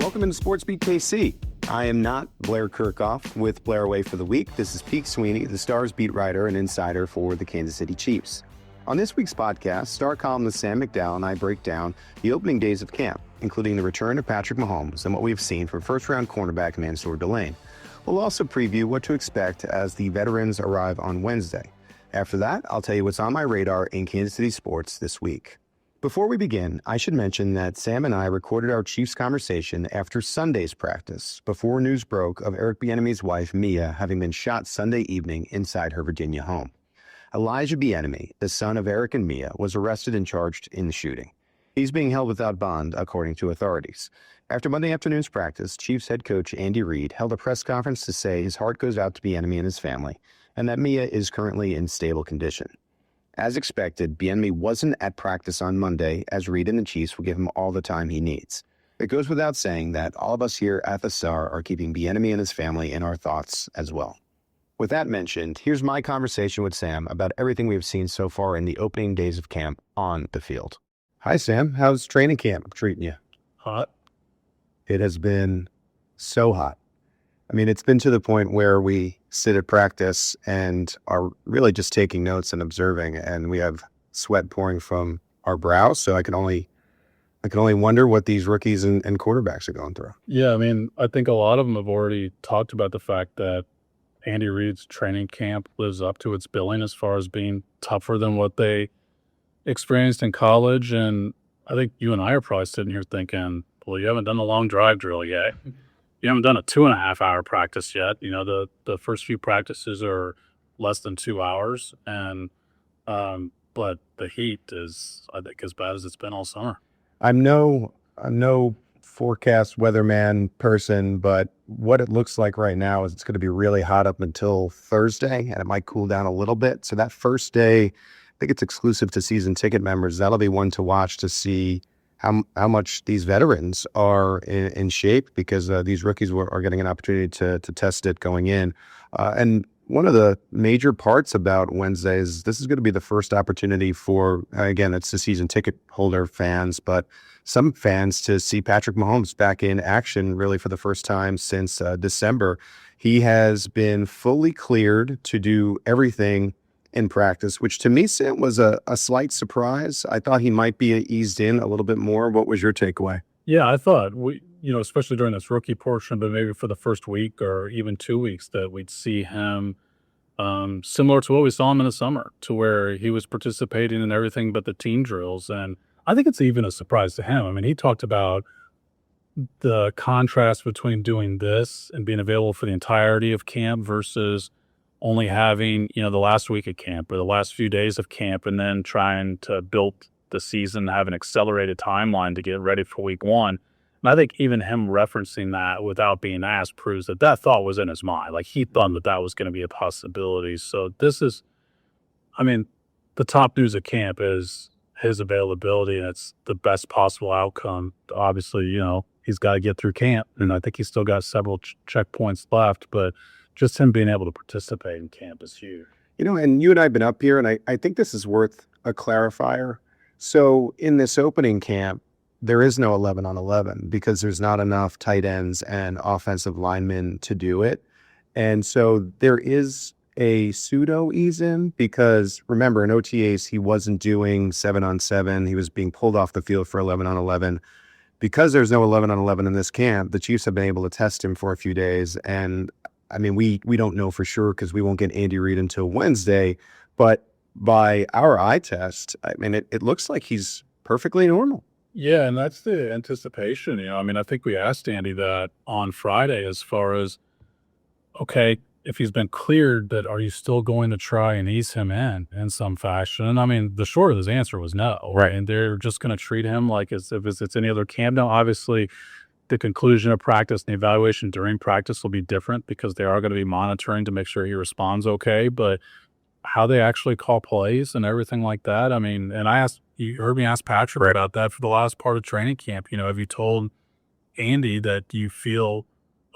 Welcome into SportsBeat KC. I am not Blair Kirchhoff with Blair Away for the Week. This is Pete Sweeney, the Star's beat writer and insider for the Kansas City Chiefs. On this week's podcast, Star columnist Sam McDowell and I break down the opening days of camp, including the return of Patrick Mahomes and what we've seen from first-round cornerback Mansoor Delane. We'll also preview what to expect as the veterans arrive on Wednesday. After that, I'll tell you what's on my radar in Kansas City sports this week. Before we begin, I should mention that Sam and I recorded our Chiefs conversation after Sunday's practice, before news broke of Eric Bieniemy's wife, Mia, having been shot Sunday evening inside her Virginia home. Elijah Bieniemy, the son of Eric and Mia, was arrested and charged in the shooting. He's being held without bond, according to authorities. After Monday afternoon's practice, Chiefs head coach Andy Reid held a press conference to say his heart goes out to Bieniemy and his family, and that Mia is currently in stable condition. As expected, Bieniemy wasn't at practice on Monday, as Reid and the Chiefs will give him all the time he needs. It goes without saying that all of us here at the Star are keeping Bieniemy and his family in our thoughts as well. With that mentioned, here's my conversation with Sam about everything we've seen so far in the opening days of camp on the field. Hi, Sam. How's training camp treating you? Hot. It has been so hot. I mean, it's been to the point where we sit at practice and are really just taking notes and observing, and we have sweat pouring from our brows. So I can only wonder what these rookies and quarterbacks are going through. Yeah, I mean, I think a lot of them have already talked about the fact that Andy Reid's training camp lives up to its billing as far as being tougher than what they experienced in college. And I think you and I are probably sitting here thinking, well, you haven't done the long drive drill yet. You haven't done a 2.5-hour practice yet. You know, the first few practices are less than 2 hours. And but the heat is, I think, as bad as it's been all summer. I'm no forecast weatherman person, but what it looks like right now is it's going to be really hot up until Thursday, and it might cool down a little bit. So that first day, I think it's exclusive to season ticket members. That'll be one to watch to see how much these veterans are in shape, because these rookies are getting an opportunity to test it going in. And one of the major parts about Wednesday is this is going to be the first opportunity for, again, it's the season ticket holder fans, but some fans to see Patrick Mahomes back in action really for the first time since December. He has been fully cleared to do everything in practice, which to me, Sam, was a slight surprise. I thought he might be eased in a little bit more. What was your takeaway? Yeah, I thought especially during this rookie portion, but maybe for the first week or even 2 weeks, that we'd see him similar to what we saw him in the summer, to where he was participating in everything but the team drills. And I think it's even a surprise to him. I mean, he talked about the contrast between doing this and being available for the entirety of camp versus only having, the last week of camp or the last few days of camp, and then trying to build the season, have an accelerated timeline to get ready for week one. And I think even him referencing that without being asked proves that thought was in his mind. Like, he thought that was going to be a possibility. So this is, the top news at camp is his availability, and it's the best possible outcome. Obviously, he's got to get through camp, and I think he's still got several checkpoints left, but just him being able to participate in camp is huge. And you and I have been up here, and I think this is worth a clarifier. So in this opening camp, there is no 11 on 11 because there's not enough tight ends and offensive linemen to do it. And so there is a pseudo ease in, because remember, in OTAs, he wasn't doing 7 on 7. He was being pulled off the field for 11 on 11. Because there's no 11 on 11 in this camp, the Chiefs have been able to test him for a few days. And we don't know for sure because we won't get Andy Reid until Wednesday, but by our eye test, it looks like he's perfectly normal. Yeah, and that's the anticipation. I think we asked Andy that on Friday as far as, okay, if he's been cleared, that are you still going to try and ease him in some fashion? And the short of his answer was no. Right. And they're just going to treat him like as if it's any other camp. Now, obviously, the conclusion of practice and the evaluation during practice will be different because they are going to be monitoring to make sure he responds okay. But how they actually call plays and everything like that, and you heard me ask Patrick about that for the last part of training camp. Have you told Andy that you feel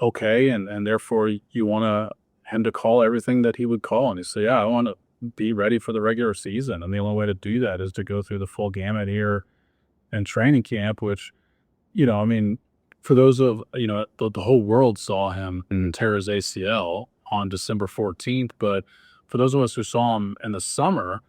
okay and therefore you want him to call everything that he would call? And he said, yeah, I want to be ready for the regular season. And the only way to do that is to go through the full gamut here in training camp, which, for those of, the whole world saw him tear his ACL on December 14th, but for those of us who saw him in the summer,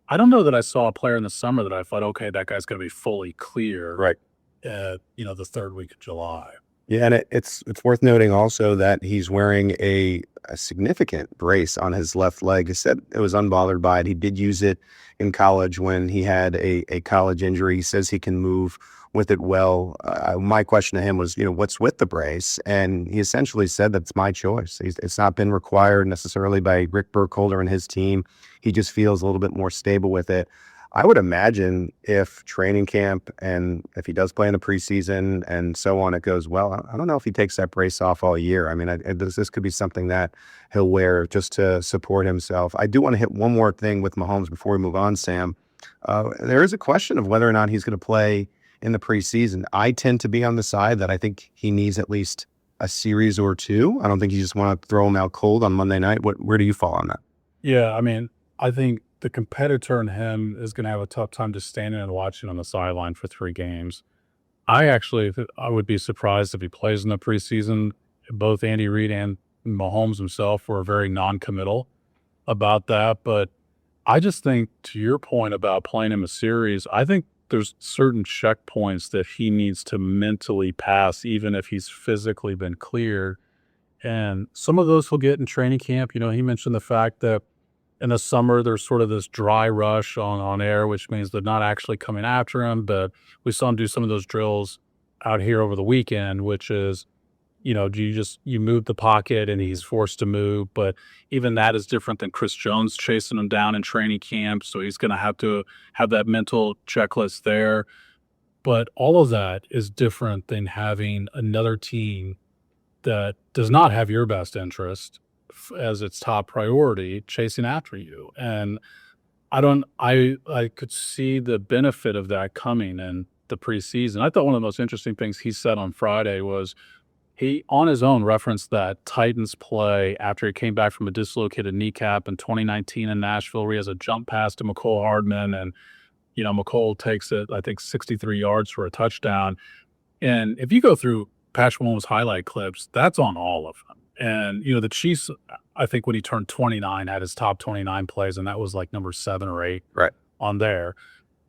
I don't know that I saw a player in the summer that I thought, okay, that guy's going to be fully clear. Right. The third week of July. Yeah, and it's worth noting also that he's wearing a significant brace on his left leg. He said it was unbothered by it. He did use it in college when he had a college injury. He says he can move with it well. My question to him was, what's with the brace? And he essentially said that's my choice. It's not been required necessarily by Rick Burkholder and his team. He just feels a little bit more stable with it. I would imagine if training camp and if he does play in the preseason and so on, it goes well. I don't know if he takes that brace off all year. I mean, this could be something that he'll wear just to support himself. I do want to hit one more thing with Mahomes before we move on, Sam. There is a question of whether or not he's going to play in the preseason. I tend to be on the side that I think he needs at least a series or two. I don't think you just want to throw him out cold on Monday night. Where do you fall on that? Yeah, I mean, I think the competitor in him is going to have a tough time just standing and watching on the sideline for 3 games. I would be surprised if he plays in the preseason. Both Andy Reid and Mahomes himself were very non-committal about that. But I just think, to your point about playing him a series, I think there's certain checkpoints that he needs to mentally pass, even if he's physically been cleared. And some of those he'll get in training camp. He mentioned the fact that in the summer, there's sort of this dry rush on air, which means they're not actually coming after him. But we saw him do some of those drills out here over the weekend, which is, you move the pocket and he's forced to move. But even that is different than Chris Jones chasing him down in training camp. So he's going to have that mental checklist there. But all of that is different than having another team that does not have your best interest as its top priority chasing after you. And I could see the benefit of that coming in the preseason. I thought one of the most interesting things he said on Friday was he on his own referenced that Titans play after he came back from a dislocated kneecap in 2019 in Nashville, where he has a jump pass to McCole Hardman, and McCole takes it, I think, 63 yards for a touchdown. And if you go through Patrick Mahomes highlight clips, that's on all of them. And, the Chiefs, I think when he turned 29, had his top 29 plays, and that was like number 7 or 8 on there.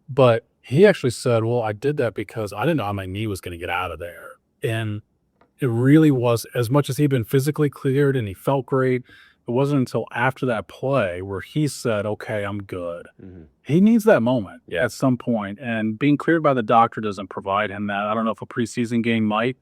But he actually said, well, I did that because I didn't know how my knee was going to get out of there. And it really was, as much as he'd been physically cleared and he felt great, it wasn't until after that play where he said, okay, I'm good. Mm-hmm. He needs that moment at some point. And being cleared by the doctor doesn't provide him that. I don't know if a preseason game might.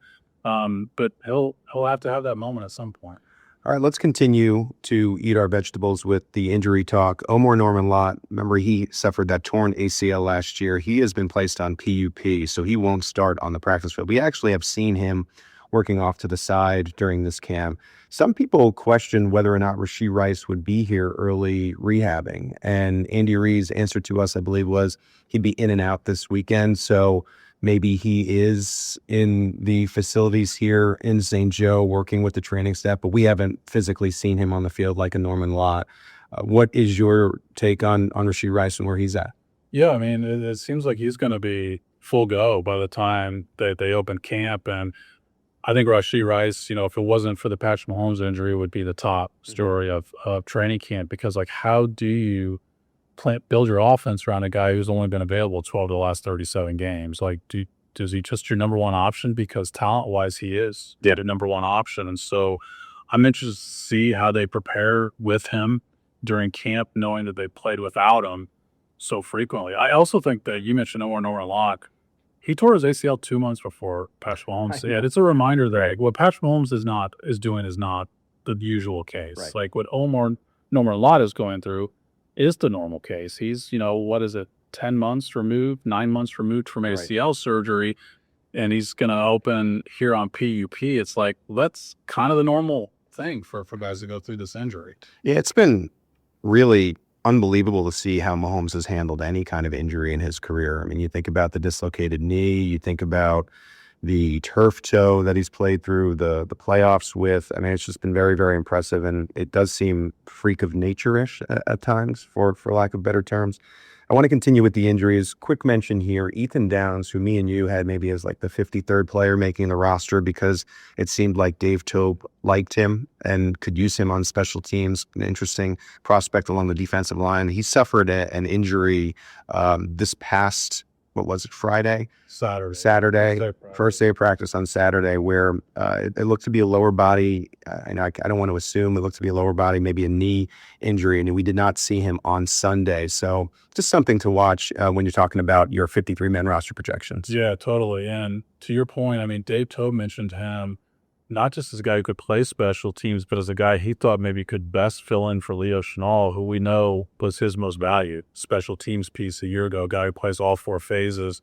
But he'll have to have that moment at some point. All right, let's continue to eat our vegetables with the injury talk. Omar Norman Lott, remember he suffered that torn ACL last year. He has been placed on PUP, so he won't start on the practice field. We actually have seen him working off to the side during this camp. Some people question whether or not Rashee Rice would be here early rehabbing. And Andy Reid's answer to us, I believe, was he'd be in and out this weekend. So maybe he is in the facilities here in St. Joe working with the training staff, but we haven't physically seen him on the field like a Norman Lott. What is your take on Rashee Rice and where he's at? Yeah, I mean, it seems like he's going to be full go by the time that they open camp. And I think Rashee Rice, if it wasn't for the Patrick Mahomes injury, would be the top story of training camp, because how do you build your offense around a guy who's only been available 12 of the last 37 games? Is he just your number one option? Because talent-wise, he is the number one option. And so I'm interested to see how they prepare with him during camp, knowing that they played without him so frequently. I also think that you mentioned Norman Lott. He tore his ACL 2 months before Patrick Mahomes. Yeah, it's a reminder that what Patrick Mahomes is doing is not the usual case. Right. Like what Norman Lott is going through is the normal case. He's, 10 months removed, 9 months removed from ACL surgery, and he's going to open here on PUP. It's like, that's kind of the normal thing for guys to go through this injury. Yeah, it's been really unbelievable to see how Mahomes has handled any kind of injury in his career. I mean, you think about the dislocated knee, you think about the turf toe that he's played through the playoffs with. I mean, it's just been very, very impressive, and it does seem freak of nature-ish at times, for lack of better terms. I want to continue with the injuries. Quick mention here, Ethan Downs, who me and you had maybe as like the 53rd player making the roster because it seemed like Dave Tope liked him and could use him on special teams. An interesting prospect along the defensive line. He suffered an injury this past, what was it, Friday? Saturday. First day of practice on Saturday, where it looked to be a lower body. I don't want to assume it looked to be a lower body, maybe a knee injury, and we did not see him on Sunday. So just something to watch when you're talking about your 53-man roster projections. Yeah, totally. And to your point, I mean, Dave Tobe mentioned him not just as a guy who could play special teams, but as a guy he thought maybe could best fill in for Leo Chenal, who we know was his most valued special teams piece a year ago, a guy who plays all 4 phases.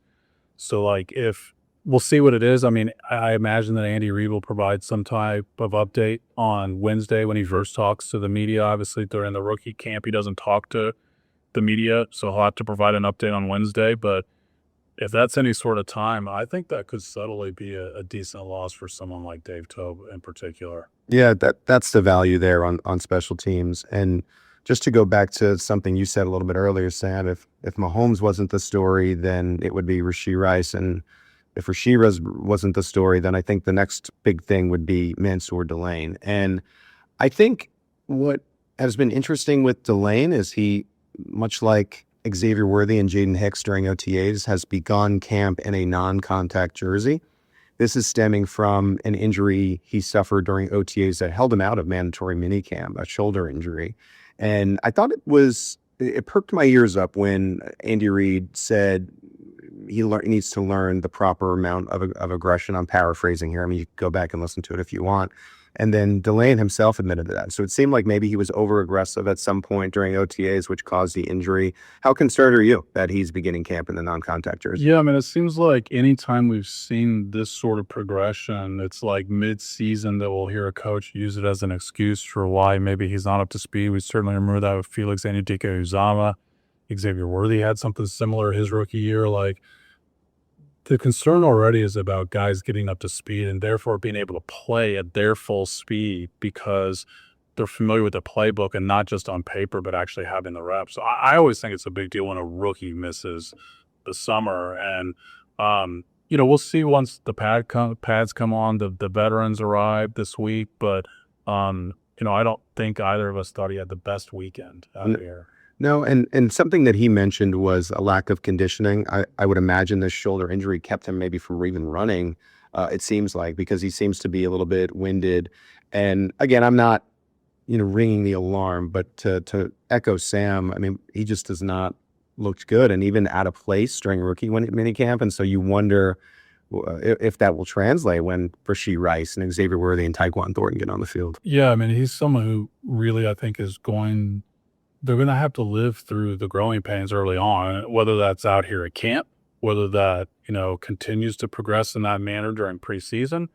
So, like, if we'll see what it is. I mean, I imagine that Andy Reid will provide some type of update on Wednesday when he first talks to the media. Obviously, during the rookie camp, he doesn't talk to the media, so he'll have to provide an update on Wednesday. But if that's any sort of time, I think that could subtly be a decent loss for someone like Dave Tobe in particular. Yeah, that's the value there on special teams. And just to go back to something you said a little bit earlier, Sam, if Mahomes wasn't the story, then it would be Rashee Rice. And if Rashee wasn't the story, then I think the next big thing would be Mansoor Delane. And I think what has been interesting with Delane is he, much like Xavier Worthy and Jaden Hicks during OTAs, has begun camp in a non-contact jersey. This is stemming from an injury he suffered during OTAs that held him out of mandatory minicamp, a shoulder injury. And I thought it perked my ears up when Andy Reid said he needs to learn the proper amount of aggression. I'm paraphrasing here. I mean, you can go back and listen to it if you want. And then Delane himself admitted to that. So it seemed like maybe he was over-aggressive at some point during OTAs, which caused the injury. How concerned are you that he's beginning camp in the non-contact jersey? Yeah, I mean, it seems like anytime we've seen this sort of progression, it's like mid-season that we'll hear a coach use it as an excuse for why maybe he's not up to speed. We certainly remember that with Felix Anudike-Uzomah. Xavier Worthy had something similar his rookie year. Like, the concern already is about guys getting up to speed and therefore being able to play at their full speed because they're familiar with the playbook and not just on paper, but actually having the reps. So I always think it's a big deal when a rookie misses the summer. And, we'll see once the pads come on, the veterans arrive this week. But, I don't think either of us thought he had the best weekend out here. No, and something that he mentioned was a lack of conditioning. I would imagine this shoulder injury kept him maybe from even running, it seems like, because he seems to be a little bit winded. And again, I'm not, ringing the alarm, but to echo Sam, I mean, he just does not look good and even out of place during rookie minicamp. And so you wonder if that will translate when Rashee Rice and Xavier Worthy and Tyquan Thornton get on the field. Yeah, I mean, he's someone who really, I think, they're going to have to live through the growing pains early on, whether that's out here at camp, whether that, continues to progress in that manner during preseason,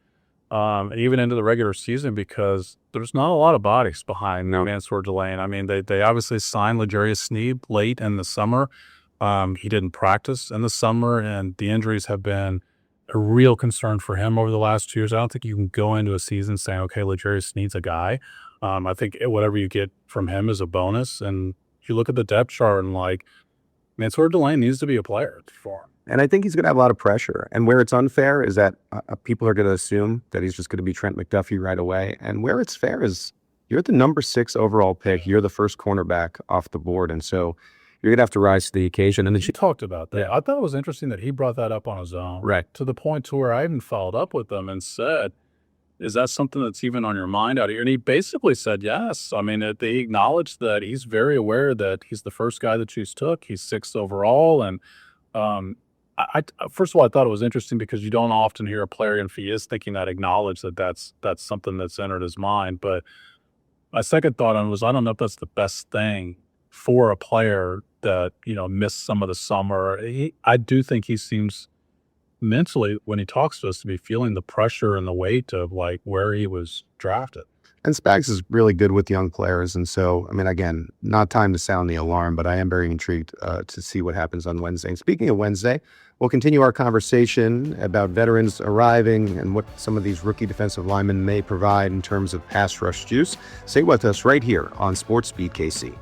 and even into the regular season, because there's not a lot of bodies behind Mansoor Delane. I mean, they obviously signed L'Jarius Sneed late in the summer. He didn't practice in the summer, and the injuries have been a real concern for him over the last 2 years. I don't think you can go into a season saying, okay, L'Jarius Sneed's a guy. I think whatever you get from him is a bonus. And you look at the depth chart and Mansoor Delane needs to be a player for him. And I think he's going to have a lot of pressure. And where it's unfair is that people are going to assume that he's just going to be Trent McDuffie right away. And where it's fair is you're the number 6 overall pick. You're the first cornerback off the board. And so you're going to have to rise to the occasion. And then she talked about that. Yeah. I thought it was interesting that he brought that up on his own. Right. To the point to where I even followed up with him and said, is that something that's even on your mind out here? And he basically said yes. I mean, they acknowledged that he's very aware that he's the first guy the Chiefs took. He's 6th overall. And I first of all, I thought it was interesting because you don't often hear a player, and if he is thinking that, acknowledge that that's something that's entered his mind. But my second thought on it was, I don't know if that's the best thing for a player that, missed some of the summer. I do think he seems mentally, when he talks to us, to be feeling the pressure and the weight of where he was drafted. And Spags is really good with young players. And so, I mean, again, not time to sound the alarm, but I am very intrigued to see what happens on Wednesday. And speaking of Wednesday, we'll continue our conversation about veterans arriving and what some of these rookie defensive linemen may provide in terms of pass rush juice. Stay with us right here on SportsBeat KC.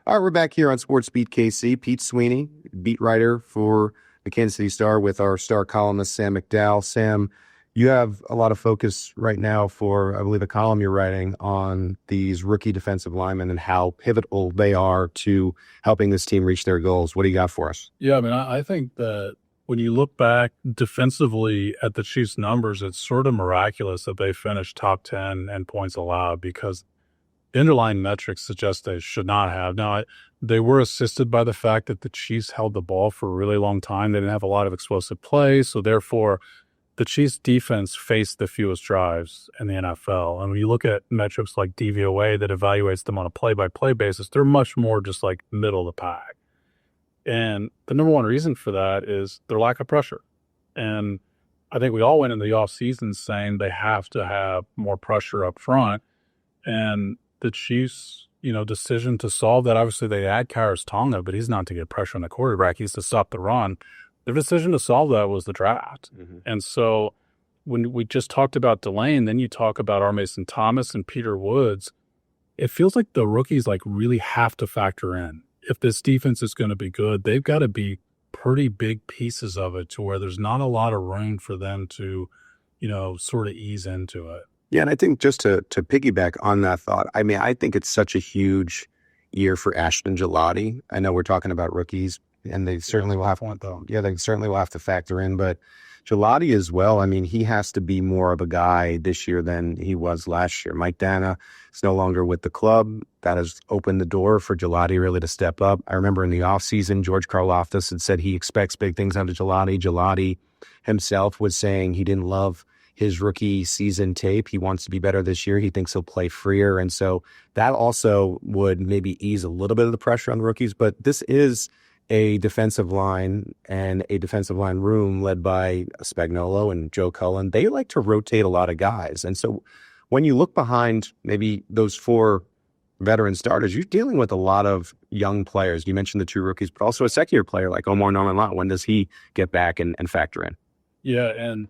All right, we're back here on SportsBeat KC. Pete Sweeney, beat writer for the Kansas City Star, with our Star columnist, Sam McDowell. Sam, you have a lot of focus right now for, I believe, a column you're writing on these rookie defensive linemen and how pivotal they are to helping this team reach their goals. What do you got for us? Yeah, I mean, I think that when you look back defensively at the Chiefs' numbers, it's sort of miraculous that they finished top 10 in points allowed, because underlying metrics suggest they should not have. Now, they were assisted by the fact that the Chiefs held the ball for a really long time. They didn't have a lot of explosive plays, so therefore the Chiefs' defense faced the fewest drives in the NFL. And when you look at metrics like DVOA that evaluates them on a play-by-play basis, they're much more just like middle of the pack. And the number one reason for that is their lack of pressure. And I think we all went into the offseason saying they have to have more pressure up front. And the Chiefs, decision to solve that, obviously they add Kairos Tonga, but he's not to get pressure on the quarterback. He's to stop the run. Their decision to solve that was the draft. Mm-hmm. And so when we just talked about Delane, then you talk about R. Mason Thomas and Peter Woods, it feels like the rookies really have to factor in. If this defense is going to be good, they've got to be pretty big pieces of it to where there's not a lot of room for them to, sort of ease into it. Yeah, and I think just to piggyback on that thought, I mean, I think it's such a huge year for Ashton Gillotte. I know we're talking about rookies, and they certainly will have they certainly will have to factor in, but Gillotte as well. I mean, he has to be more of a guy this year than he was last year. Mike Dana is no longer with the club. That has opened the door for Gillotte really to step up. I remember in the offseason, George Karlaftis had said he expects big things out of Gillotte. Gillotte himself was saying he didn't love his rookie season tape. He wants to be better this year. He thinks he'll play freer. And so that also would maybe ease a little bit of the pressure on the rookies. But this is a defensive line and a defensive line room led by Spagnuolo and Joe Cullen. They like to rotate a lot of guys. And so when you look behind maybe those four veteran starters, you're dealing with a lot of young players. You mentioned the two rookies, but also a second-year player like Omar Norman-Lott. When does he get back and factor in? Yeah, and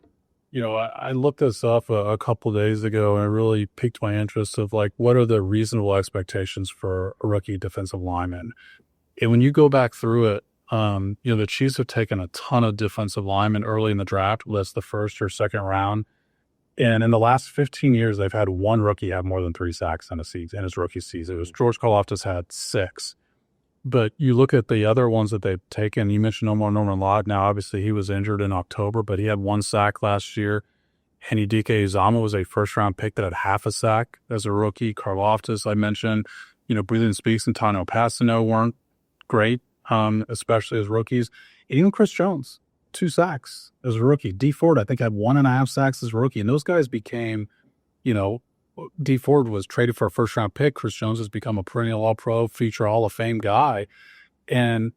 I looked this up a couple of days ago, and it really piqued my interest of what are the reasonable expectations for a rookie defensive lineman? And when you go back through it, the Chiefs have taken a ton of defensive linemen early in the draft, whether it's the first or second round. And in the last 15 years, they've had one rookie have more than 3 sacks in his rookie season. It was George Karlaftis had 6. But you look at the other ones that they've taken. You mentioned Omar Norman-Lott. Now, obviously, he was injured in October, but he had 1 sack last year. Henidike Uzama was a first-round pick that had half a sack as a rookie. Karlaftis, I mentioned. Breathing Speaks and Tano Passano weren't great, especially as rookies. And even Chris Jones, 2 sacks as a rookie. Dee Ford, I think, had 1.5 sacks as a rookie. And those guys became, Dee Ford was traded for a first-round pick. Chris Jones has become a perennial All-Pro, future Hall of Fame guy. And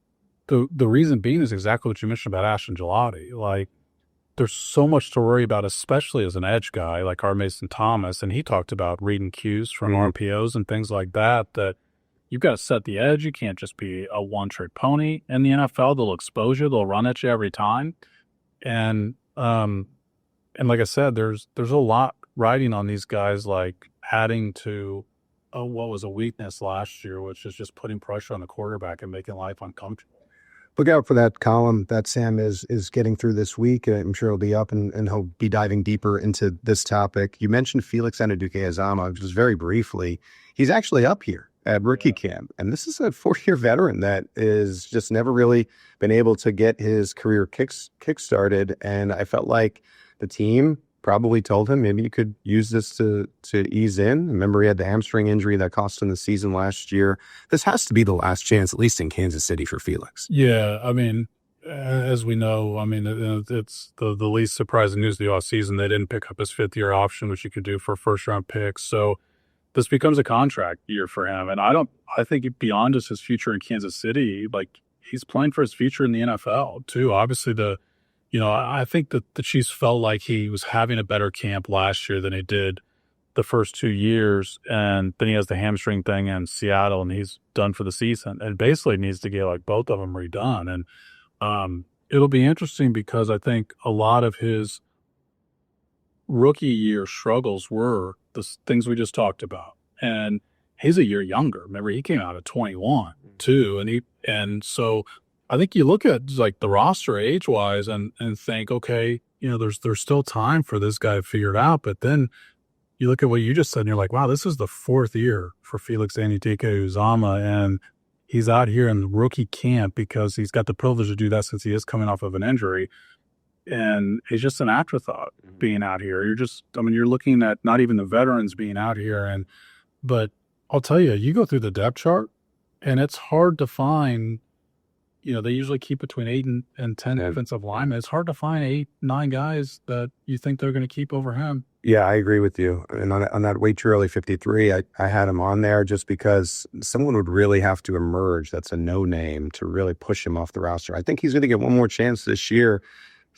the reason being is exactly what you mentioned about Ashton Gillotte. There's so much to worry about, especially as an edge guy like R. Mason Thomas. And he talked about reading cues from RPOs and things like that you've got to set the edge. You can't just be a one-trick pony in the NFL. They'll expose you. They'll run at you every time. And like I said, there's a lot riding on these guys, adding to what was a weakness last year, which is just putting pressure on the quarterback and making life uncomfortable. Look out for that column that Sam is getting through this week. I'm sure it'll be up and he'll be diving deeper into this topic. You mentioned Felix Anudike-Uzama, just very briefly. He's actually up here at rookie camp. And this is a 4-year veteran that is just never really been able to get his career kick-started. And I felt like the team probably told him maybe you could use this to ease in. Remember, he had the hamstring injury that cost him the season last year. This has to be the last chance, at least in Kansas City, for Felix. Yeah, I mean, as we know, it's the least surprising news of the offseason. They didn't pick up his 5th-year option, which you could do for a first-round pick. So this becomes a contract year for him. And I think beyond just his future in Kansas City, he's playing for his future in the NFL too. Obviously I think that the Chiefs felt like he was having a better camp last year than he did the first 2 years. And then he has the hamstring thing in Seattle and he's done for the season and basically needs to get both of them redone. And it'll be interesting because I think a lot of his rookie year struggles were the things we just talked about. And he's a year younger. Remember, he came out at 21. too. And so I think you look at like the roster age-wise and think, okay, there's still time for this guy to figure it out. But then you look at what you just said and you're like, wow, this is the 4th year for Felix Anudike-Uzomah, and he's out here in rookie camp because he's got the privilege to do that since he is coming off of an injury. And it's just an afterthought being out here. You're looking at not even the veterans being out here. But I'll tell you, you go through the depth chart and it's hard to find, they usually keep between 8 and 10 defensive linemen. It's hard to find 8, 9 guys that you think they're going to keep over him. Yeah, I agree with you. And on that way too early 53, I had him on there just because someone would really have to emerge. That's a no name to really push him off the roster. I think he's going to get one more chance this year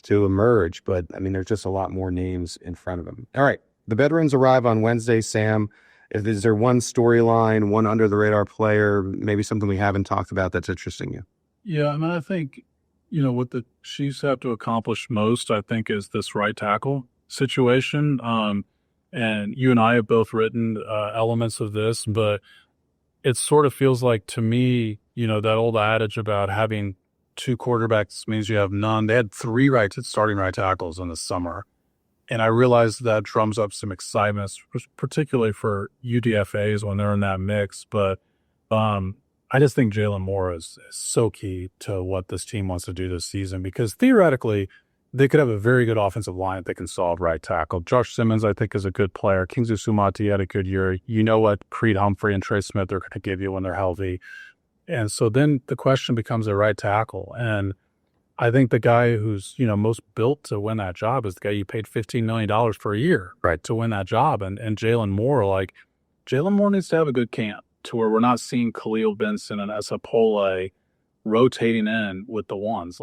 to emerge, but there's just a lot more names in front of him. All right, the veterans arrive on Wednesday. Sam, is there one storyline, one under the radar player, maybe something we haven't talked about that's interesting you? Yeah, I think, what the Chiefs have to accomplish most, I think, is this right tackle situation. And you and I have both written elements of this, but it sort of feels like to me, that old adage about having 2 quarterbacks means you have none. They had 3 starting right tackles in the summer. And I realize that drums up some excitement, particularly for UDFAs when they're in that mix. But I just think Jaylen Moore is so key to what this team wants to do this season, because theoretically they could have a very good offensive line that can solve right tackle. Josh Simmons, I think, is a good player. Kingsley Sumati had a good year. You know what Creed Humphrey and Trey Smith are going to give you when they're healthy. And so then the question becomes a right tackle. And I think the guy who's, most built to win that job is the guy you paid $15 million for a year to win that job. And Jaylen Moore, Jaylen Moore needs to have a good camp to where we're not seeing Khalil Benson and Esapole rotating in with the ones.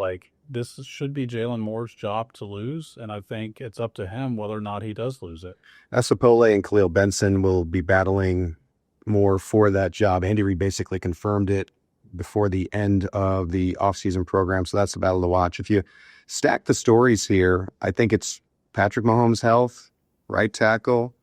This should be Jaylen Moore's job to lose, and I think it's up to him whether or not he does lose it. Esapole and Khalil Benson will be battling more for that job. Andy Reid basically confirmed it before the end of the offseason program, so that's the battle to watch. If you stack the stories here, I think it's Patrick Mahomes' health, right tackle,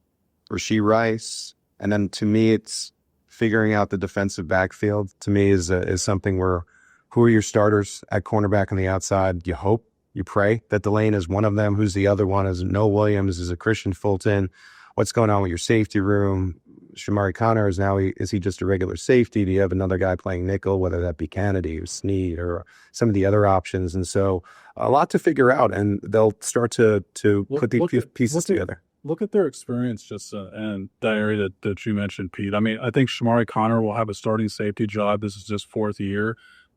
Rashee Rice, and then to me it's figuring out the defensive backfield. To me is something where who are your starters at cornerback on the outside? You hope, you pray that Delane is one of them. Who's the other one? Is it Noah Williams? Is it Christian Fulton? What's going on with your safety room? Shamari Connor is he just a regular safety? Do you have another guy playing nickel, whether that be Kennedy or Snead or some of the other options? And so a lot to figure out, and they'll start to put these pieces together. Look at their experience just and that area that you mentioned, Pete. I think Shamari Connor will have a starting safety job. This is his 4th year.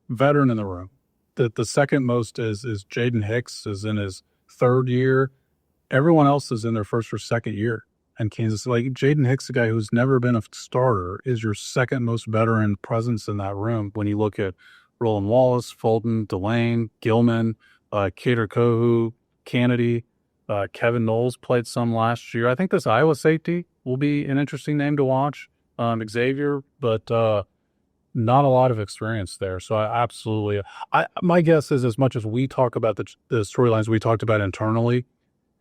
Veteran in the room. The second most is Jaden Hicks, is in his 3rd year. Everyone else is in their 1st or 2nd year. And Kansas, Jaden Hicks, a guy who's never been a starter, is your 2nd most veteran presence in that room. When you look at Roland Wallace, Fulton, Delane, Gilman, Kader Kohu, Kennedy, Kevin Knowles played some last year. I think this Iowa safety will be an interesting name to watch. Xavier, but not a lot of experience there. So my guess is, as much as we talk about the storylines we talked about internally,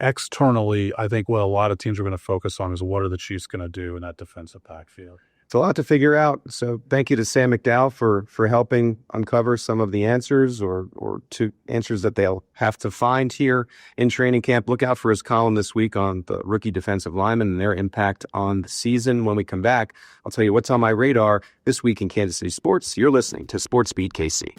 externally, I think what a lot of teams are going to focus on is what are the Chiefs going to do in that defensive backfield. It's a lot to figure out. So thank you to Sam McDowell for helping uncover some of the answers or to answers that they'll have to find here in training camp. Look out for his column this week on the rookie defensive linemen and their impact on the season. When we come back, I'll tell you what's on my radar this week in Kansas City sports. You're listening to SportsBeat KC.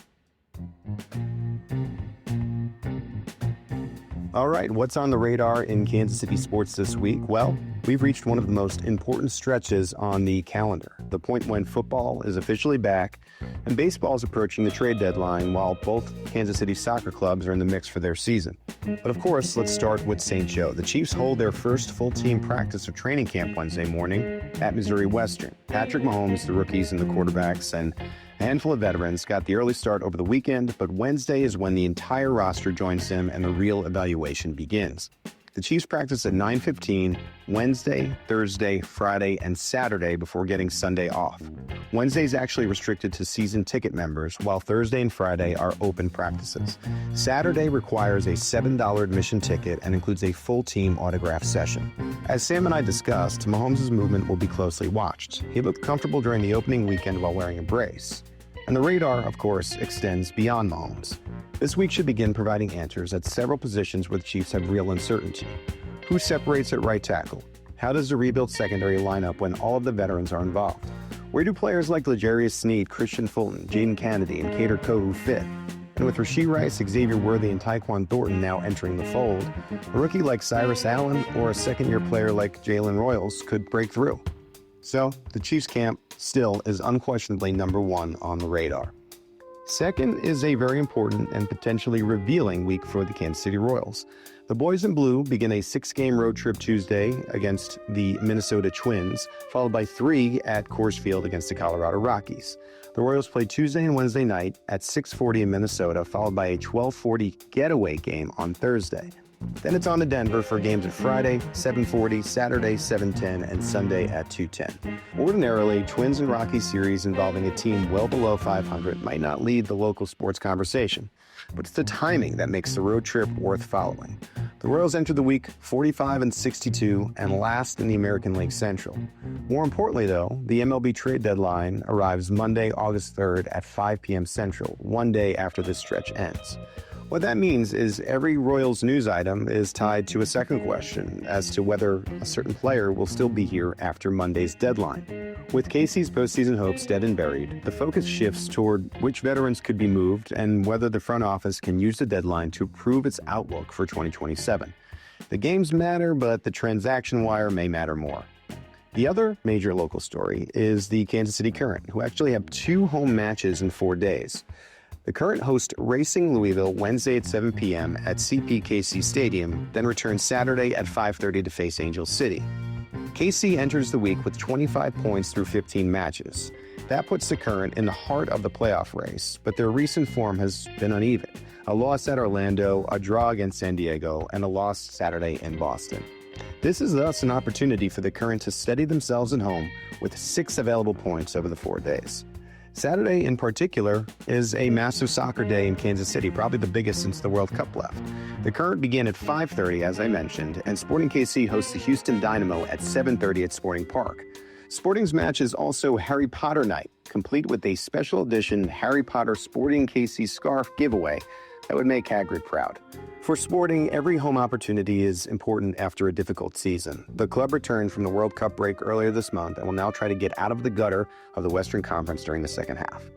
All right, what's on the radar in Kansas City sports this week? Well, we've reached one of the most important stretches on the calendar, the point when football is officially back and baseball is approaching the trade deadline, while both Kansas City soccer clubs are in the mix for their season. But of course, let's start with St. Joe. The Chiefs hold their first full team practice of training camp Wednesday morning at Missouri Western. Patrick Mahomes, the rookies and the quarterbacks, and a handful of veterans got the early start over the weekend, but Wednesday is when the entire roster joins them and the real evaluation begins. The Chiefs practice at 9:15 Wednesday, Thursday, Friday, and Saturday before getting Sunday off. Wednesday is actually restricted to season ticket members, while Thursday and Friday are open practices. Saturday requires a $7 admission ticket and includes a full team autograph session. As Sam and I discussed, Mahomes' movement will be closely watched. He looked comfortable during the opening weekend while wearing a brace. And the radar, of course, extends beyond Mahomes. This week should begin providing answers at several positions where the Chiefs have real uncertainty. Who separates at right tackle? How does the rebuilt secondary line up when all of the veterans are involved? Where do players like L'Jarius Sneed, Christian Fulton, Jaden Kennedy, and Kader Kohu fit? And with Rashee Rice, Xavier Worthy, and Tyquan Thornton now entering the fold, a rookie like Cyrus Allen or a second-year player like Jaylen Royals could break through. So, the Chiefs camp still is unquestionably number one on the radar. Second is a very important and potentially revealing week for the Kansas City Royals. The boys in blue begin a 6-game road trip Tuesday against the Minnesota Twins, followed by 3 at Coors Field against the Colorado Rockies. The Royals play Tuesday and Wednesday night at 6:40 in Minnesota, followed by a 12:40 getaway game on Thursday. Then it's on to Denver for games at Friday, 7:40, Saturday, 7:10, and Sunday at 2:10. Ordinarily, Twins and Rockies series involving a team well below 500 might not lead the local sports conversation, but it's the timing that makes the road trip worth following. The Royals enter the week 45-62 and last in the American League Central. More importantly, though, the MLB trade deadline arrives Monday, August 3rd at 5 p.m. Central, one day after this stretch ends. What that means is every Royals news item is tied to a second question as to whether a certain player will still be here after Monday's deadline. With KC's postseason hopes dead and buried, the focus shifts toward which veterans could be moved and whether the front office can use the deadline to improve its outlook for 2027. The games matter, but the transaction wire may matter more. The other major local story is the Kansas City Current, who actually have 2 home matches in 4 days. The Current host Racing Louisville Wednesday at 7 p.m. at CPKC Stadium, then returns Saturday at 5:30 to face Angel City. KC enters the week with 25 points through 15 matches. That puts the Current in the heart of the playoff race, but their recent form has been uneven. A loss at Orlando, a draw against San Diego, and a loss Saturday in Boston. This is thus an opportunity for the Current to steady themselves at home with 6 available points over the 4 days. Saturday, in particular, is a massive soccer day in Kansas City, probably the biggest since the World Cup left. The Current begin at 5:30, as I mentioned, and Sporting KC hosts the Houston Dynamo at 7:30 at Sporting Park. Sporting's match is also Harry Potter night, complete with a special edition Harry Potter Sporting KC scarf giveaway that would make Hagrid proud. For Sporting, every home opportunity is important after a difficult season. The club returned from the World Cup break earlier this month and will now try to get out of the gutter of the Western Conference during the second half.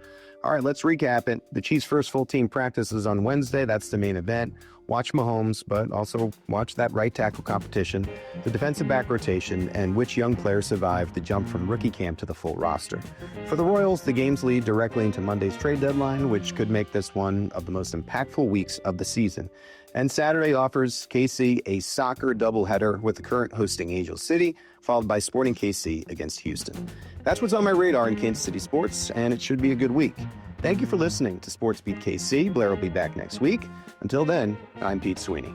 All right, let's recap it. The Chiefs' first full team practice is on Wednesday. That's the main event. Watch Mahomes, but also watch that right tackle competition, the defensive back rotation, and which young players survived the jump from rookie camp to the full roster. For the Royals, the games lead directly into Monday's trade deadline, which could make this one of the most impactful weeks of the season. And Saturday offers KC a soccer doubleheader with the Current hosting Angel City, followed by Sporting KC against Houston. That's what's on my radar in Kansas City sports, and it should be a good week. Thank you for listening to SportsBeat KC. Blair will be back next week. Until then, I'm Pete Sweeney.